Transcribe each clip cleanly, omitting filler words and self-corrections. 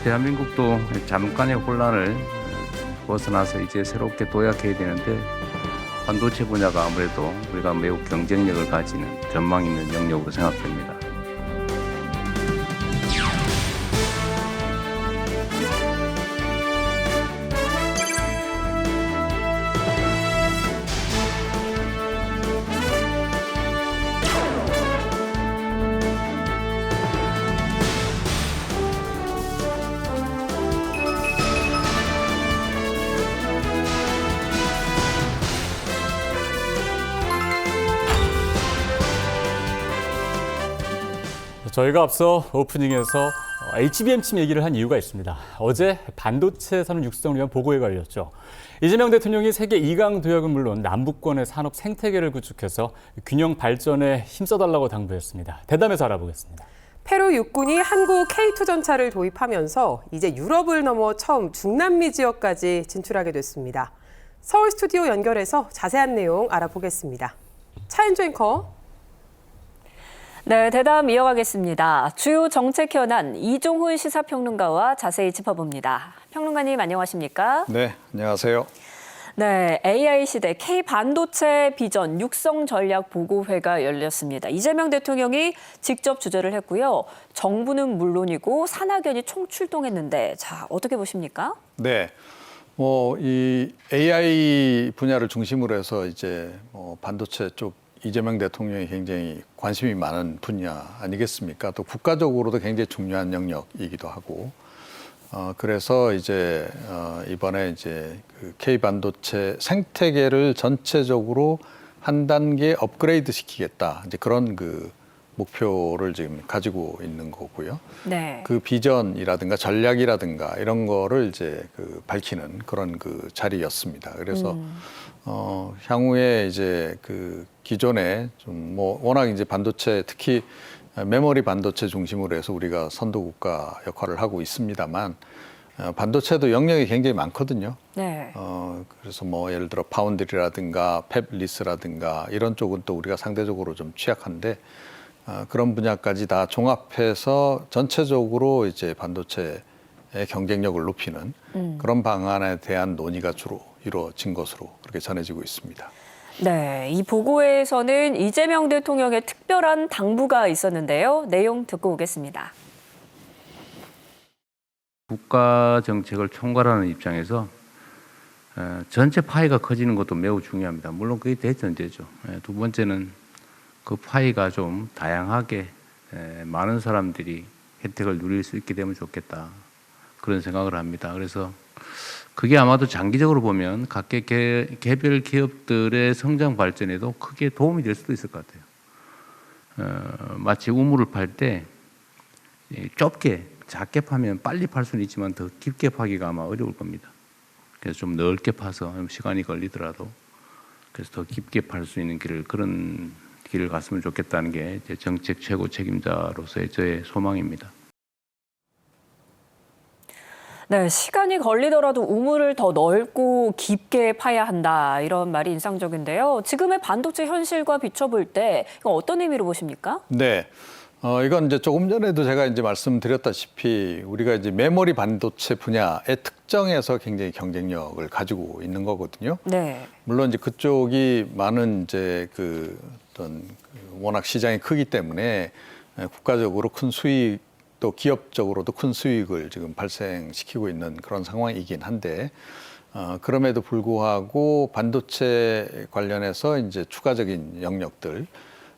대한민국도 잠깐의 혼란을 벗어나서 이제 새롭게 도약해야 되는데 반도체 분야가 아무래도 우리가 매우 경쟁력을 가지는 전망 있는 영역으로 생각됩니다. 저희가 앞서 오프닝에서 HBM 칩 얘기를 한 이유가 있습니다. 어제 반도체 산업 육성을 위한 보고회가 열렸죠. 이재명 대통령이 세계 2강 도약은 물론 남북권의 산업 생태계를 구축해서 균형 발전에 힘써달라고 당부했습니다. 대담에서 알아보겠습니다. 페루 육군이 한국 K2 전차를 도입하면서 이제 유럽을 넘어 처음 중남미 지역까지 진출하게 됐습니다. 서울 스튜디오 연결해서 자세한 내용 알아보겠습니다. 차은주 앵커. 네, 대담 이어가겠습니다. 주요 정책 현안 이종훈 시사평론가와 자세히 짚어봅니다. 평론가님 안녕하십니까? 네, 안녕하세요. 네, AI 시대 K반도체 비전 육성 전략 보고회가 열렸습니다. 이재명 대통령이 직접 주재를 했고요. 정부는 물론이고 산학연이 총출동했는데, 자, 어떻게 보십니까? 네, 이 AI 분야를 중심으로 해서 이제 반도체 쪽 이재명 대통령이 굉장히 관심이 많은 분야 아니겠습니까? 또 국가적으로도 굉장히 중요한 영역이기도 하고, 그래서 이제 이번에 이제 그 K 반도체 생태계를 전체적으로 한 단계 업그레이드 시키겠다, 이제 그런 그 목표를 지금 가지고 있는 거고요. 네. 그 비전이라든가 전략이라든가 이런 거를 이제 그 밝히는 그런 그 자리였습니다. 그래서 향후에 이제 그 기존에 좀 워낙 이제 반도체 특히 메모리 반도체 중심으로 해서 우리가 선도 국가 역할을 하고 있습니다만 반도체도 영역이 굉장히 많거든요. 네. 그래서 예를 들어 파운드리라든가 팹리스라든가 이런 쪽은 또 우리가 상대적으로 좀 취약한데 그런 분야까지 다 종합해서 전체적으로 이제 반도체의 경쟁력을 높이는 그런 방안에 대한 논의가 주로 이루어진 것으로 그렇게 전해지고 있습니다. 네, 이 보고회에서는 이재명 대통령의 특별한 당부가 있었는데요. 내용 듣고 오겠습니다. 국가 정책을 총괄하는 입장에서 전체 파이가 커지는 것도 매우 중요합니다. 물론 그게 대전제죠. 두 번째는 그 파이가 좀 다양하게 많은 사람들이 혜택을 누릴 수 있게 되면 좋겠다. 그런 생각을 합니다. 그래서 그게 아마도 장기적으로 보면 각 개별 기업들의 성장 발전에도 크게 도움이 될 수도 있을 것 같아요. 마치 우물을 팔 때 좁게, 작게 파면 빨리 팔 수는 있지만 더 깊게 파기가 아마 어려울 겁니다. 그래서 좀 넓게 파서 시간이 걸리더라도 그래서 더 깊게 팔 수 있는 그런 길을 갔으면 좋겠다는 게 제 정책 최고 책임자로서의 저의 소망입니다. 네, 시간이 걸리더라도 우물을 더 넓고 깊게 파야 한다. 이런 말이 인상적인데요. 지금의 반도체 현실과 비춰볼 때 이거 어떤 의미로 보십니까? 네. 이건 이제 조금 전에도 제가 이제 말씀드렸다시피 우리가 이제 메모리 반도체 분야의 특정에서 굉장히 경쟁력을 가지고 있는 거거든요. 네. 물론 이제 그쪽이 많은 이제 그 어떤 워낙 시장이 크기 때문에 국가적으로 큰 수익 또 기업적으로도 큰 수익을 지금 발생시키고 있는 그런 상황이긴 한데 그럼에도 불구하고 반도체 관련해서 이제 추가적인 영역들,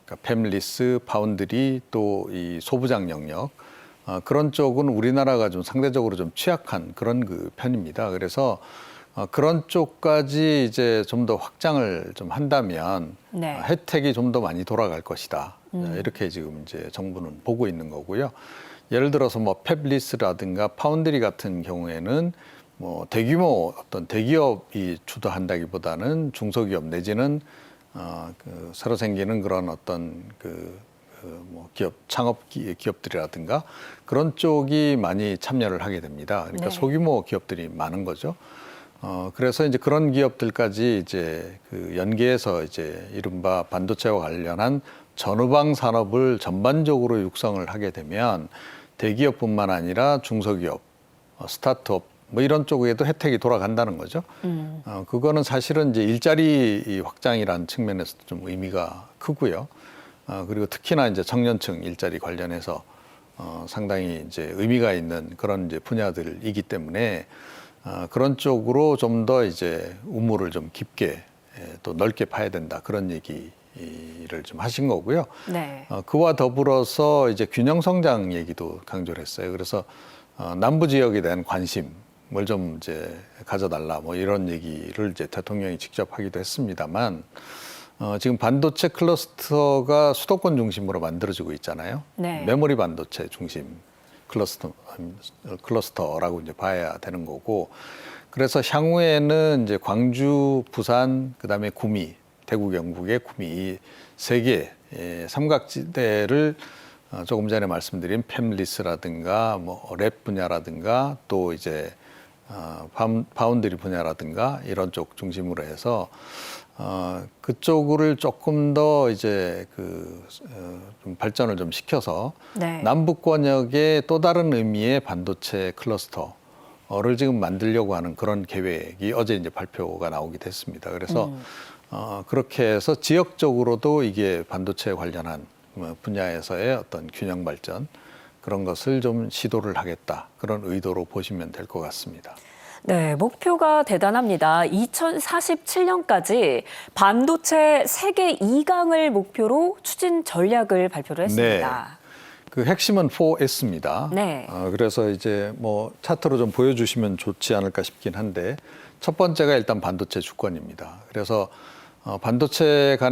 그러니까 팹리스, 파운드리 또 이 소부장 영역 그런 쪽은 우리나라가 좀 상대적으로 좀 취약한 그런 그 편입니다. 그래서 그런 쪽까지 이제 좀 더 확장을 좀 한다면 네. 혜택이 좀 더 많이 돌아갈 것이다. 이렇게 지금 이제 정부는 보고 있는 거고요. 예를 들어서 팹리스라든가 파운드리 같은 경우에는 대규모 어떤 대기업이 주도한다기보다는 중소기업 내지는 새로 생기는 그런 어떤 기업 창업 기업들이라든가 그런 쪽이 많이 참여를 하게 됩니다. 그러니까 네. 소규모 기업들이 많은 거죠. 그래서 이제 그런 기업들까지 이제 그 연계해서 이제 이른바 반도체와 관련한 전후방 산업을 전반적으로 육성을 하게 되면 대기업뿐만 아니라 중소기업 스타트업 뭐 이런 쪽에도 혜택이 돌아간다는 거죠. 그거는 사실은 이제 일자리 확장이라는 측면에서도 좀 의미가 크고요. 그리고 특히나 이제 청년층 일자리 관련해서 상당히 이제 의미가 있는 그런 이제 분야들이기 때문에 그런 쪽으로 좀 더 이제 우물을 좀 깊게 또 넓게 파야 된다 그런 얘기를 좀 하신 거고요. 네. 그와 더불어서 이제 균형 성장 얘기도 강조를 했어요. 그래서 남부 지역에 대한 관심을 좀 이제 가져달라 뭐 이런 얘기를 이제 대통령이 직접 하기도 했습니다만 지금 반도체 클러스터가 수도권 중심으로 만들어지고 있잖아요. 네. 메모리 반도체 중심 클러스터라고 이제 봐야 되는 거고, 그래서 향후에는 이제 광주, 부산, 그다음에 구미, 대구, 경북의 구미 이 세 개 삼각지대를 조금 전에 말씀드린 팹리스라든가 뭐 랩 분야라든가 또 이제 바운드리 분야라든가 이런 쪽 중심으로 해서 그쪽을 조금 더 이제 좀 발전을 좀 시켜서 네. 남북권역의 또 다른 의미의 반도체 클러스터를 지금 만들려고 하는 그런 계획이 어제 이제 발표가 나오기도 했습니다. 그래서 그렇게 해서 지역적으로도 이게 반도체 관련한 분야에서의 어떤 균형 발전 그런 것을 좀 시도를 하겠다 그런 의도로 보시면 될 것 같습니다. 네, 목표가 대단합니다. 2047년까지 반도체 세계 2강을 목표로 추진 전략을 발표를 했습니다. 그 핵심은 4S입니다. 네. 그래서 이제 뭐 차트로 좀 보여주시면 좋지 않을까 싶긴 한데 첫 번째가 일단 반도체 주권입니다. 그래서 반도체가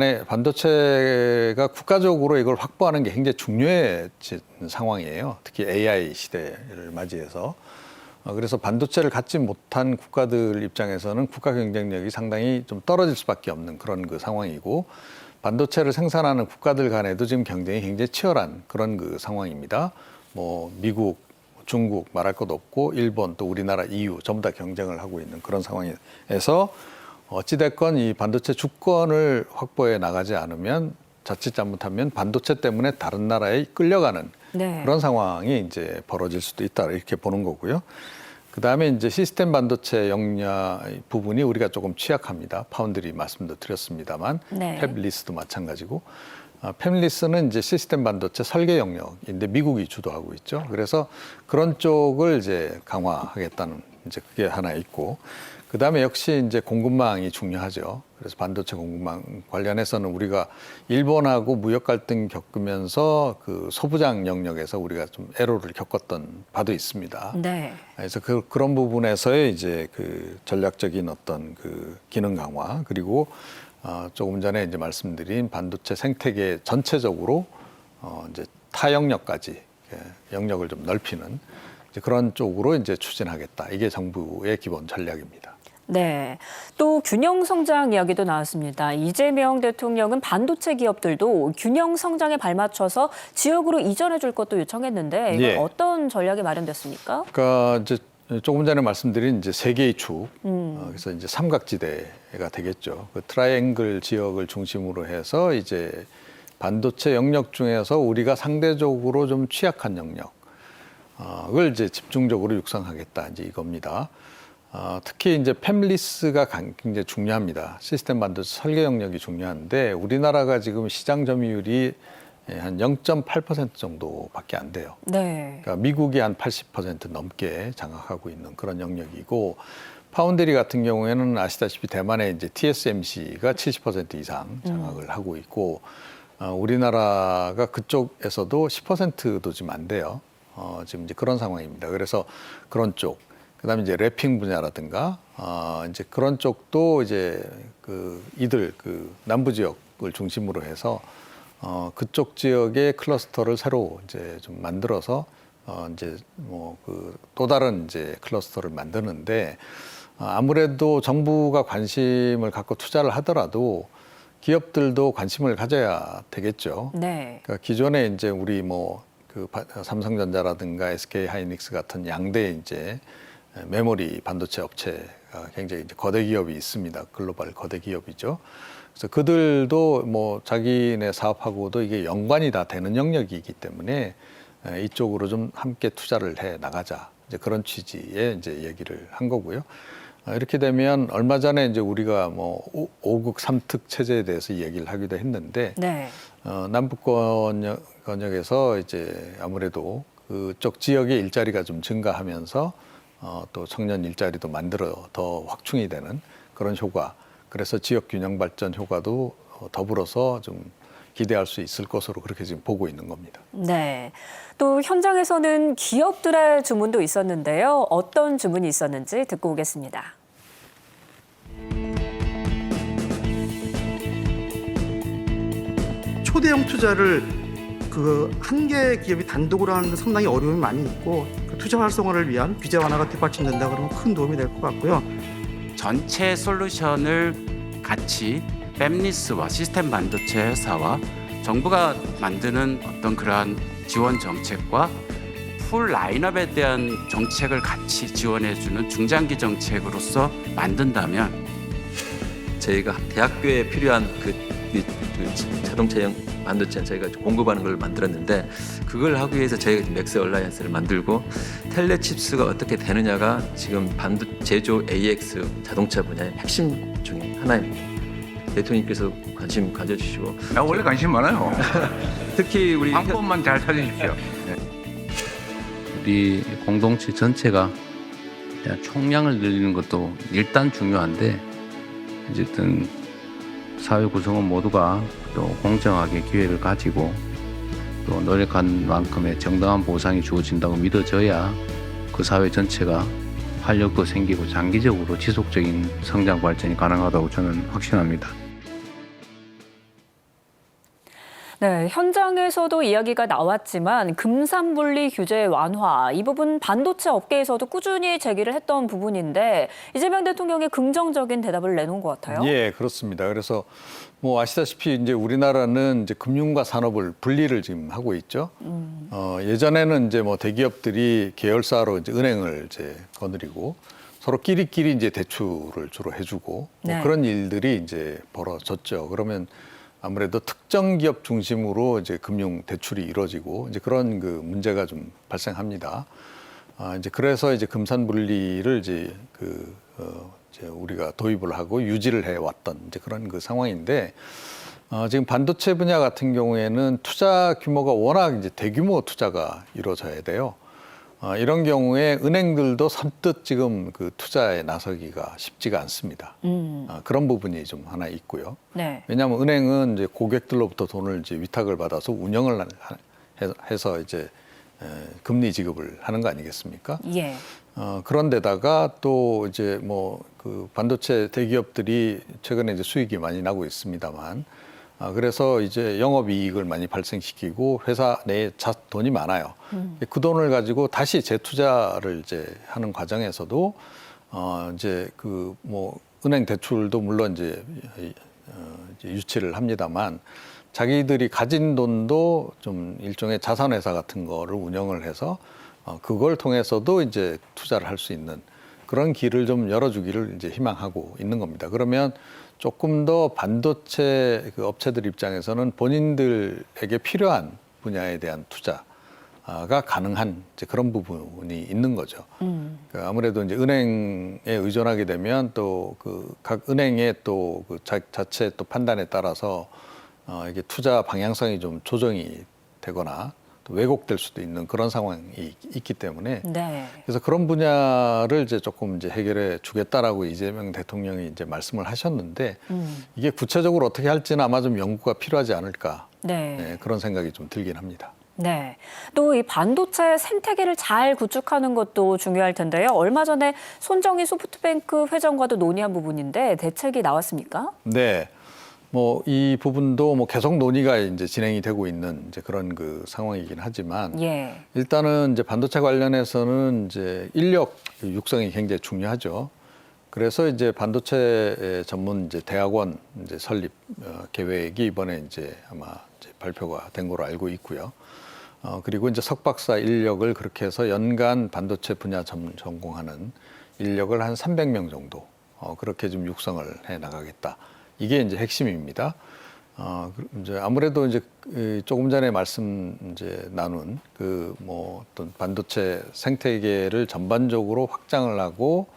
국가적으로 이걸 확보하는 게 굉장히 중요해진 상황이에요. 특히 AI 시대를 맞이해서. 그래서 반도체를 갖지 못한 국가들 입장에서는 국가 경쟁력이 상당히 좀 떨어질 수밖에 없는 그런 그 상황이고, 반도체를 생산하는 국가들 간에도 지금 경쟁이 굉장히 치열한 그런 그 상황입니다. 뭐 미국, 중국 말할 것도 없고 일본 또 우리나라 EU 전부 다 경쟁을 하고 있는 그런 상황에서 어찌됐건 이 반도체 주권을 확보해 나가지 않으면 자칫 잘못하면 반도체 때문에 다른 나라에 끌려가는 네. 그런 상황이 이제 벌어질 수도 있다 이렇게 보는 거고요. 그 다음에 이제 시스템 반도체 역량 부분이 우리가 조금 취약합니다. 파운드리 말씀도 드렸습니다만, 네. 팹리스도 마찬가지고, 팹리스는 이제 시스템 반도체 설계 영역인데 미국이 주도하고 있죠. 그래서 그런 쪽을 이제 강화하겠다는 이제 그게 하나 있고, 그 다음에 역시 이제 공급망이 중요하죠. 그래서 반도체 공급망 관련해서는 우리가 일본하고 무역 갈등 겪으면서 그 소부장 영역에서 우리가 좀 애로를 겪었던 바도 있습니다. 네. 그래서 그런 부분에서의 이제 그 전략적인 어떤 그 기능 강화, 그리고 조금 전에 이제 말씀드린 반도체 생태계 전체적으로 이제 타 영역까지 영역을 좀 넓히는 이제 그런 쪽으로 이제 추진하겠다. 이게 정부의 기본 전략입니다. 네. 또 균형 성장 이야기도 나왔습니다. 이재명 대통령은 반도체 기업들도 균형 성장에 발맞춰서 지역으로 이전해 줄 것도 요청했는데 이건 예. 어떤 전략이 마련됐습니까? 그러니까 이제 조금 전에 말씀드린 이제 세 개의 축, 그래서 이제 삼각지대가 되겠죠. 그 트라이앵글 지역을 중심으로 해서 이제 반도체 영역 중에서 우리가 상대적으로 좀 취약한 영역을 이제 집중적으로 육성하겠다 이제 이겁니다. 특히 이제 팹리스가 굉장히 중요합니다. 시스템 반도체 설계 영역이 중요한데 우리나라가 지금 시장 점유율이 한 0.8% 정도밖에 안 돼요. 네. 그러니까 미국이 한 80% 넘게 장악하고 있는 그런 영역이고, 파운드리 같은 경우에는 아시다시피 대만의 이제 TSMC가 70% 이상 장악을 하고 있고, 우리나라가 그쪽에서도 10%도 지금 안 돼요. 지금 이제 그런 상황입니다. 그래서 그런 쪽, 그다음에 이제 랩핑 분야라든가 이제 그런 쪽도 이제 이들 남부 지역을 중심으로 해서 그쪽 지역의 클러스터를 새로 이제 좀 만들어서 이제 뭐 또 다른 이제 클러스터를 만드는데, 아무래도 정부가 관심을 갖고 투자를 하더라도 기업들도 관심을 가져야 되겠죠. 네. 그러니까 기존에 이제 우리 삼성전자라든가 SK 하이닉스 같은 양대 이제 메모리 반도체 업체가 굉장히 이제 거대 기업이 있습니다. 글로벌 거대 기업이죠. 그래서 그들도 뭐 자기네 사업하고도 이게 연관이 다 되는 영역이기 때문에 이쪽으로 좀 함께 투자를 해 나가자. 이제 그런 취지의 이제 얘기를 한 거고요. 이렇게 되면 얼마 전에 이제 우리가 뭐 5국 3특 체제에 대해서 얘기를 하기도 했는데 네. 남북권역에서 이제 아무래도 그쪽 지역의 일자리가 좀 증가하면서 또 청년 일자리도 만들어 더 확충이 되는 그런 효과. 그래서 지역 균형 발전 효과도 더불어서 좀 기대할 수 있을 것으로 그렇게 지금 보고 있는 겁니다. 네. 또 현장에서는 기업들의 주문도 있었는데요. 어떤 주문이 있었는지 듣고 오겠습니다. 초대형 투자를 한 개 기업이 단독으로 하는 상당히 어려움이 많이 있고 그 투자 활성화를 위한 규제 완화가 뒷받침된다 그러면 큰 도움이 될 것 같고요. 전체 솔루션을 같이 팹리스와 시스템 반도체 회사와 정부가 만드는 어떤 그러한 지원 정책과 풀 라인업에 대한 정책을 같이 지원해주는 중장기 정책으로서 만든다면 저희가 대학교에 필요한 그 자동차형 반도체 저희가 공급하는 걸 만들었는데 그걸 하기 위해서 저희가 맥스 얼라이언스를 만들고 텔레칩스가 어떻게 되느냐가 지금 제조 AX 자동차 분야의 핵심 중에 하나입니다. 대통령께서 관심 가져주시고 원래 관심 많아요. 특히 우리 방법만 잘 찾으십시오. 우리 공동체 전체가 그냥 총량을 늘리는 것도 일단 중요한데 어쨌든 사회 구성원 모두가 또 공정하게 기회를 가지고 또 노력한 만큼의 정당한 보상이 주어진다고 믿어져야 그 사회 전체가 활력도 생기고 장기적으로 지속적인 성장 발전이 가능하다고 저는 확신합니다. 네, 현장에서도 이야기가 나왔지만 금산분리 규제 완화, 이 부분 반도체 업계에서도 꾸준히 제기를 했던 부분인데 이재명 대통령이 긍정적인 대답을 내놓은 것 같아요. 예, 그렇습니다. 그래서 뭐 아시다시피 이제 우리나라는 이제 금융과 산업을 분리를 지금 하고 있죠. 예전에는 이제 뭐 대기업들이 계열사로 이제 은행을 이제 거느리고 서로 끼리끼리 이제 대출을 주로 해주고 네. 뭐 그런 일들이 이제 벌어졌죠. 그러면 아무래도 특정 기업 중심으로 이제 금융 대출이 이루어지고 이제 그런 그 문제가 좀 발생합니다. 이제 그래서 이제 금산 분리를 이제 이제 우리가 도입을 하고 유지를 해왔던 이제 그런 그 상황인데 지금 반도체 분야 같은 경우에는 투자 규모가 워낙 이제 대규모 투자가 이루어져야 돼요. 이런 경우에 은행들도 선뜻 지금 그 투자에 나서기가 쉽지가 않습니다. 그런 부분이 좀 하나 있고요. 네. 왜냐하면 은행은 이제 고객들로부터 돈을 이제 위탁을 받아서 운영을 해서 이제 금리 지급을 하는 거 아니겠습니까? 예. 그런데다가 또 이제 뭐 그 반도체 대기업들이 최근에 이제 수익이 많이 나고 있습니다만, 그래서 이제 영업이익을 많이 발생시키고 회사 내에 돈이 많아요. 그 돈을 가지고 다시 재투자를 이제 하는 과정에서도 이제 그 뭐 은행 대출도 물론 이제 유치를 합니다만 자기들이 가진 돈도 좀 일종의 자산회사 같은 거를 운영을 해서 그걸 통해서도 이제 투자를 할 수 있는 그런 길을 좀 열어주기를 이제 희망하고 있는 겁니다. 그러면 조금 더 반도체 그 업체들 입장에서는 본인들에게 필요한 분야에 대한 투자가 가능한 이제 그런 부분이 있는 거죠. 그러니까 아무래도 이제 은행에 의존하게 되면 또 그 각 은행의 또 그 자체 또 판단에 따라서 이게 투자 방향성이 좀 조정이 되거나 또 왜곡될 수도 있는 그런 상황이 있기 때문에 네. 그래서 그런 분야를 이제 조금 이제 해결해 주겠다라고 이재명 대통령이 이제 말씀을 하셨는데 이게 구체적으로 어떻게 할지는 아마 좀 연구가 필요하지 않을까 네. 그런 생각이 좀 들긴 합니다. 네. 또 이 반도체 생태계를 잘 구축하는 것도 중요할 텐데요. 얼마 전에 손정희 소프트뱅크 회장과도 논의한 부분인데 대책이 나왔습니까? 네. 뭐 이 부분도 뭐 계속 논의가 이제 진행이 되고 있는 이제 그런 그 상황이긴 하지만 예. 일단은 이제 반도체 관련해서는 이제 인력 육성이 굉장히 중요하죠. 그래서 이제 반도체 전문 이제 대학원 이제 설립 계획이 이번에 이제 아마 이제 발표가 된 걸로 알고 있고요. 그리고 이제 석박사 인력을 그렇게 해서 연간 반도체 분야 전공하는 인력을 한 300명 정도 그렇게 좀 육성을 해 나가겠다. 이게 이제 핵심입니다. 이제 아무래도 이제 조금 전에 이제 나눈 그 뭐 어떤 반도체 생태계를 전반적으로 확장을 하고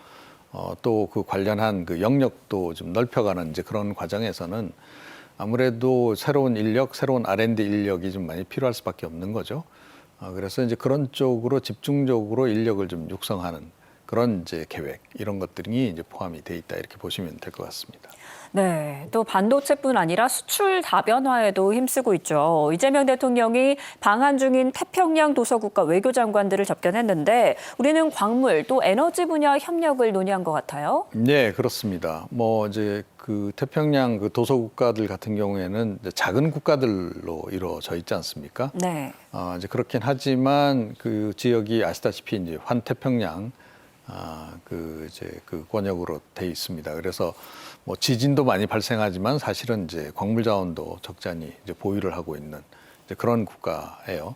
또 그 관련한 그 영역도 좀 넓혀가는 이제 그런 과정에서는 아무래도 새로운 인력, 새로운 R&D 인력이 좀 많이 필요할 수밖에 없는 거죠. 그래서 이제 그런 쪽으로 집중적으로 인력을 좀 육성하는 그런 이제 계획 이런 것들이 이제 포함이 돼 있다 이렇게 보시면 될 것 같습니다. 네, 또 반도체뿐 아니라 수출 다변화에도 힘쓰고 있죠. 이재명 대통령이 방한 중인 태평양 도서국가 외교장관들을 접견했는데 우리는 광물 또 에너지 분야 협력을 논의한 것 같아요. 네, 그렇습니다. 뭐 이제 그 태평양 그 도서국가들 같은 경우에는 이제 작은 국가들로 이루어져 있지 않습니까? 네. 이제 그렇긴 하지만 그 지역이 아시다시피 이제 환태평양 그 이제 그 권역으로 돼 있습니다. 그래서 뭐 지진도 많이 발생하지만 사실은 이제 광물 자원도 적잖이 이제 보유를 하고 있는 이제 그런 국가예요.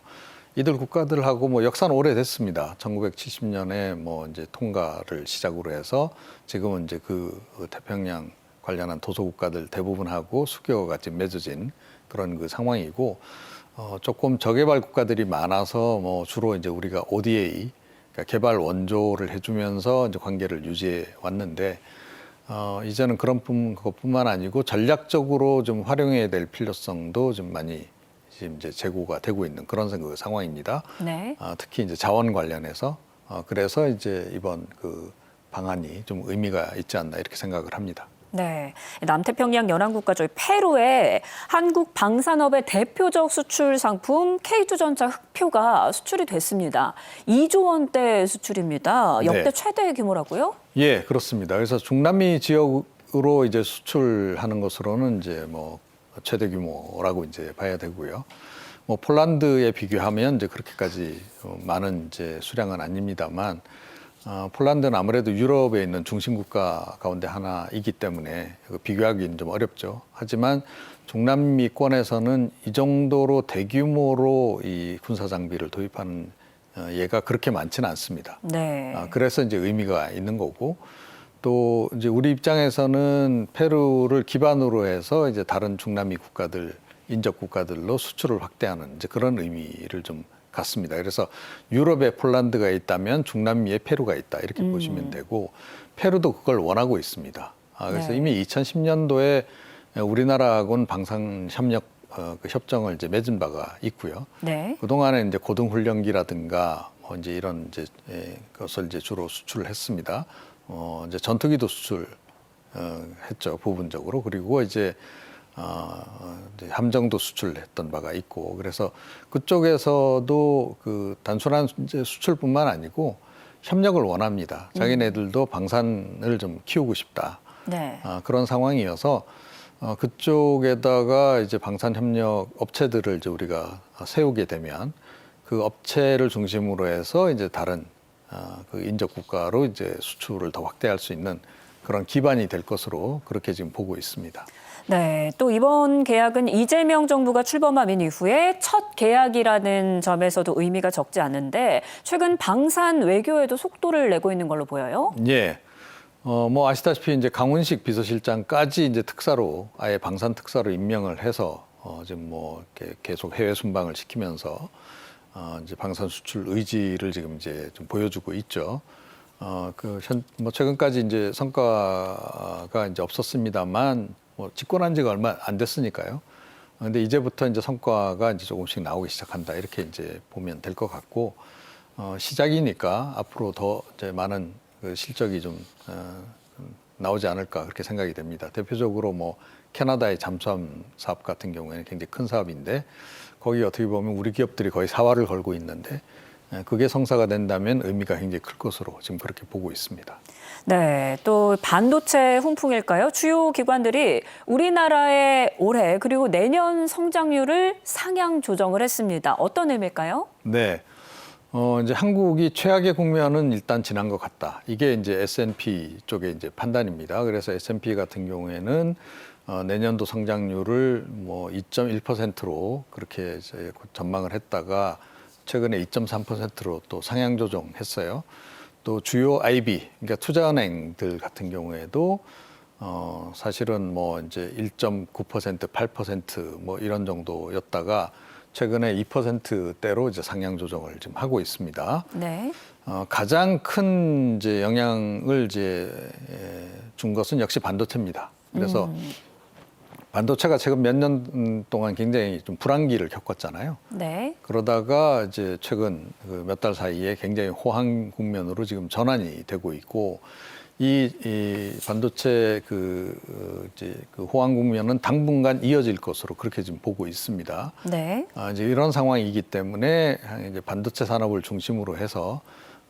이들 국가들하고 뭐 역사는 오래됐습니다. 1970년에 뭐 이제 통과를 시작으로 해서 지금은 이제 그 태평양 관련한 도서국가들 대부분하고 수교가 지금 맺어진 그런 그 상황이고 조금 저개발 국가들이 많아서 뭐 주로 이제 우리가 ODA 그러니까 개발 원조를 해주면서 이제 관계를 유지해 왔는데 이제는 그런 것뿐만 아니고 전략적으로 좀 활용해야 될 필요성도 좀 많이 지금 이제 제고가 되고 있는 그런 그 상황입니다. 네. 특히 이제 자원 관련해서 그래서 이제 이번 그 방안이 좀 의미가 있지 않나 이렇게 생각을 합니다. 네, 남태평양 연안국가죠. 페루에 한국 방산업의 대표적 수출 상품 K2전자 흑표가 수출이 됐습니다. 2조 원대 수출입니다. 역대 네. 최대 규모라고요? 예, 그렇습니다. 그래서 중남미 지역으로 이제 수출하는 것으로는 이제 뭐 최대 규모라고 이제 봐야 되고요. 뭐 폴란드에 비교하면 이제 그렇게까지 많은 이제 수량은 아닙니다만 폴란드는 아무래도 유럽에 있는 중심 국가 가운데 하나이기 때문에 비교하기는 좀 어렵죠. 하지만 중남미권에서는 이 정도로 대규모로 이 군사 장비를 도입하는 예가 그렇게 많지는 않습니다. 네. 그래서 이제 의미가 있는 거고 또 이제 우리 입장에서는 페루를 기반으로 해서 이제 다른 중남미 국가들 인접 국가들로 수출을 확대하는 이제 그런 의미를 좀 같습니다. 그래서 유럽에 폴란드가 있다면 중남미에 페루가 있다 이렇게 보시면 되고 페루도 그걸 원하고 있습니다. 그래서 네. 이미 2010년도에 우리나라하고는 방산 협력 그 협정을 이제 맺은 바가 있고요. 네. 그 동안에 이제 고등훈련기라든가 뭐 이제 이런 이제 것을 이제 주로 수출을 했습니다. 이제 전투기도 수출 했죠 부분적으로. 그리고 이제 함정도 수출했던 바가 있고 그래서 그쪽에서도 그 단순한 이제 수출뿐만 아니고 협력을 원합니다. 자기네들도 방산을 좀 키우고 싶다. 네. 그런 상황이어서 그쪽에다가 이제 방산 협력 업체들을 이제 우리가 세우게 되면 그 업체를 중심으로 해서 이제 다른 그 인접 국가로 이제 수출을 더 확대할 수 있는 그런 기반이 될 것으로 그렇게 지금 보고 있습니다. 네, 또 이번 계약은 이재명 정부가 출범한 이후에 첫 계약이라는 점에서도 의미가 적지 않은데 최근 방산 외교에도 속도를 내고 있는 걸로 보여요. 예. 뭐 아시다시피 이제 강훈식 비서실장까지 이제 특사로 아예 방산 특사로 임명을 해서 지금 뭐 이렇게 계속 해외 순방을 시키면서 이제 방산 수출 의지를 지금 이제 좀 보여주고 있죠. 뭐 최근까지 이제 성과가 이제 없었습니다만 뭐 집권한 지가 얼마 안 됐으니까요. 근데 이제부터 이제 성과가 이제 조금씩 나오기 시작한다 이렇게 이제 보면 될 것 같고 시작이니까 앞으로 더 이제 많은 그 실적이 좀 나오지 않을까 그렇게 생각이 됩니다. 대표적으로 뭐 캐나다의 잠수함 사업 같은 경우에는 굉장히 큰 사업인데 거기 어떻게 보면 우리 기업들이 거의 사활을 걸고 있는데 그게 성사가 된다면 의미가 굉장히 클 것으로 지금 그렇게 보고 있습니다. 네, 또 반도체 훈풍일까요? 주요 기관들이 우리나라의 올해 그리고 내년 성장률을 상향 조정을 했습니다. 어떤 의미일까요? 네. 이제 한국이 최악의 국면은 일단 지난 것 같다. 이게 이제 S&P 쪽의 이제 판단입니다. 그래서 S&P 같은 경우에는 내년도 성장률을 뭐 2.1%로 그렇게 이제 전망을 했다가 최근에 2.3%로 또 상향 조정했어요. 또 주요 IB, 그러니까 투자은행들 같은 경우에도 사실은 뭐 이제 1.9%, 8% 뭐 이런 정도였다가 최근에 2%대로 이제 상향 조정을 지금 하고 있습니다. 네. 가장 큰 이제 영향을 준 것은 역시 반도체입니다. 그래서 반도체가 최근 몇 년 동안 굉장히 좀 불황기를 겪었잖아요. 네. 그러다가 이제 최근 그 몇 달 사이에 굉장히 호황 국면으로 지금 전환이 되고 있고 이 반도체 이제 그 호황 국면은 당분간 이어질 것으로 그렇게 지금 보고 있습니다. 네. 이제 이런 상황이기 때문에 이제 반도체 산업을 중심으로 해서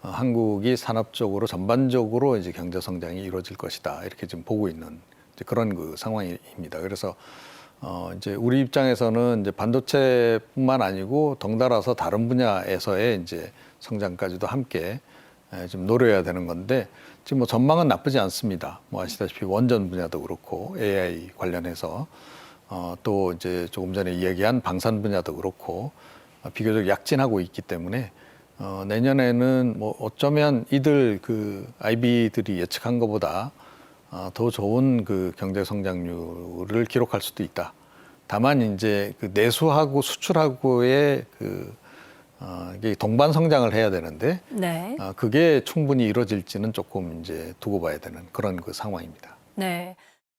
한국이 산업적으로 전반적으로 이제 경제 성장이 이루어질 것이다 이렇게 지금 보고 있는 이제 그런 그 상황입니다. 그래서 이제 우리 입장에서는 이제 반도체뿐만 아니고 덩달아서 다른 분야에서의 이제 성장까지도 함께 좀 노려야 되는 건데 지금 뭐 전망은 나쁘지 않습니다. 뭐 아시다시피 원전 분야도 그렇고 AI 관련해서 또 이제 조금 전에 이야기한 방산 분야도 그렇고 비교적 약진하고 있기 때문에 내년에는 뭐 어쩌면 이들 그 IB들이 예측한 것보다 더 좋은 그 경제 성장률을 기록할 수도 있다. 다만 이제 그 내수하고 수출하고의 이게 동반 성장을 해야 되는데 네. 그게 충분히 이루어질지는 조금 이제 두고 봐야 되는 그런 그 상황입니다. 네.